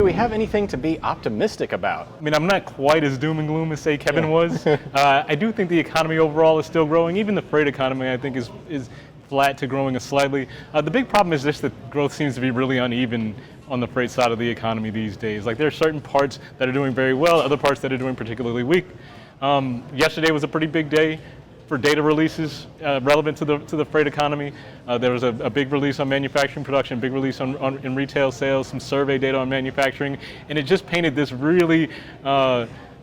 Do we have anything to be optimistic about? I mean, I'm not quite as doom and gloom as, say, Kevin was. I do think the economy overall is still growing. Even the freight economy, I think, is flat to growing slightly. The big problem is just that growth seems to be really uneven on the freight side of the economy these days. Like, there are certain parts that are doing very well, other parts that are doing particularly weak. Yesterday was a pretty big day for data releases relevant to the freight economy. There was a big release on manufacturing production, big release in retail sales, some survey data on manufacturing, and it just painted this really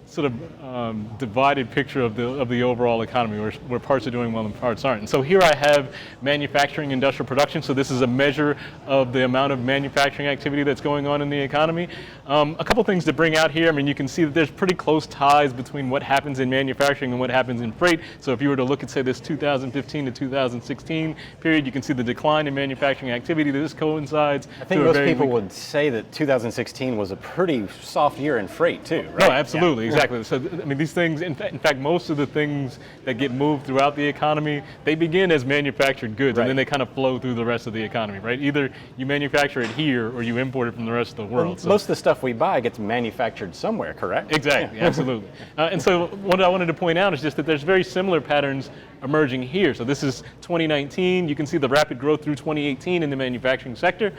sort of divided picture of the overall economy, where parts are doing well and parts aren't. And so here I have manufacturing industrial production. So this is a measure of the amount of manufacturing activity that's going on in the economy. A couple things to bring out here. I mean, you can see that there's pretty close ties between what happens in manufacturing and what happens in freight. So if you were to look at, say, this 2015 to 2016 period, you can see the decline in manufacturing activity. This coincides. I think most people would say that 2016 was a pretty soft year in freight too, right? No, absolutely. Yeah. Exactly. So, I mean, these things, in fact, most of the things that get moved throughout the economy, they begin as manufactured goods, and then they kind of flow through the rest of the economy, right? Either you manufacture it here or you import it from the rest of the world. Most of the stuff we buy gets manufactured somewhere, correct? Exactly, absolutely. And so what I wanted to point out is just that there's very similar patterns emerging here. So this is 2019. You can see the rapid growth through 2018 in the manufacturing sector.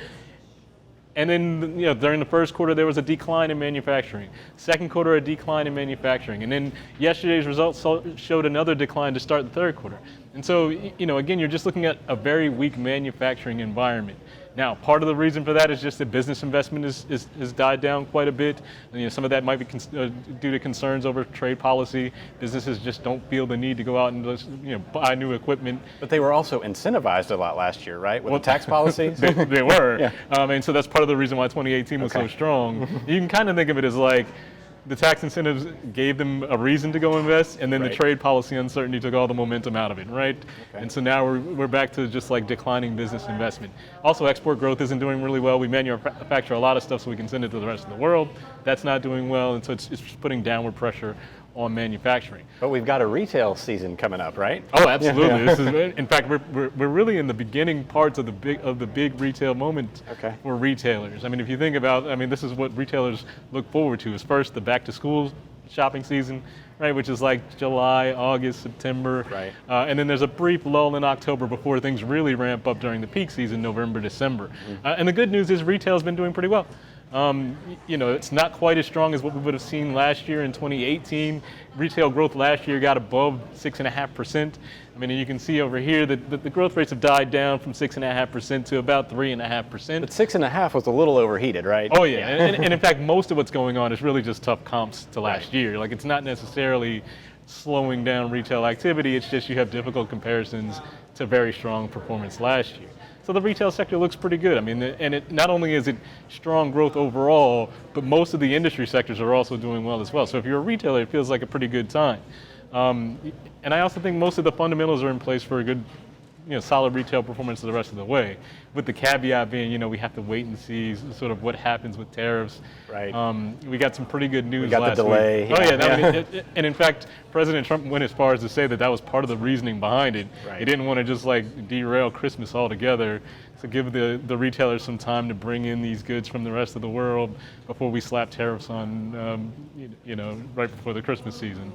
And then, during the first quarter, there was a decline in manufacturing. Second quarter, a decline in manufacturing. And then yesterday's results showed another decline to start the third quarter. And so, again, you're just looking at a very weak manufacturing environment. Now, part of the reason for that is just that business investment has died down quite a bit. And, some of that might be due to concerns over trade policy. Businesses just don't feel the need to go out and buy new equipment. But they were also incentivized a lot last year, right? With the tax policies? They were. And so that's part of the reason why 2018 was so strong. You can kind of think of it as like the tax incentives gave them a reason to go invest, and then the trade policy uncertainty took all the momentum out of it, right? And so now we're back to just like declining business investment. Also, export growth isn't doing really well. We manufacture a lot of stuff so we can send it to the rest of the world. That's not doing well, and so it's putting downward pressure on manufacturing. But we've got a retail season coming up, right? Oh, absolutely. This is, in fact, we're really in the beginning parts of the big retail moment for retailers. I mean, if you think about, this is what retailers look forward to. Is first the back to school shopping season, right, which is like July, August, September, right, and then there's a brief lull in October before things really ramp up during the peak season, November, December. And the good news is retail's been doing pretty well. It's not quite as strong as what we would have seen last year in 2018. Retail growth last year got above 6.5%. I mean, you can see over here that the growth rates have died down from 6.5% to about 3.5%. But 6.5 was a little overheated, right? Oh yeah, and in fact, most of what's going on is really just tough comps to last year. Like, it's not necessarily slowing down retail activity. It's just you have difficult comparisons to very strong performance last year. So the retail sector looks pretty good. I mean, not only is it strong growth overall, but most of the industry sectors are also doing well as well. So if you're a retailer, it feels like a pretty good time. And I also think most of the fundamentals are in place for a good, solid retail performance the rest of the way, with the caveat being, we have to wait and see sort of what happens with tariffs. Right. We got some pretty good news last week. We got the delay. Week. Oh yeah. And in fact, President Trump went as far as to say that was part of the reasoning behind it. Right. He didn't want to just like derail Christmas altogether. So give the retailers some time to bring in these goods from the rest of the world before we slap tariffs on, right before the Christmas season.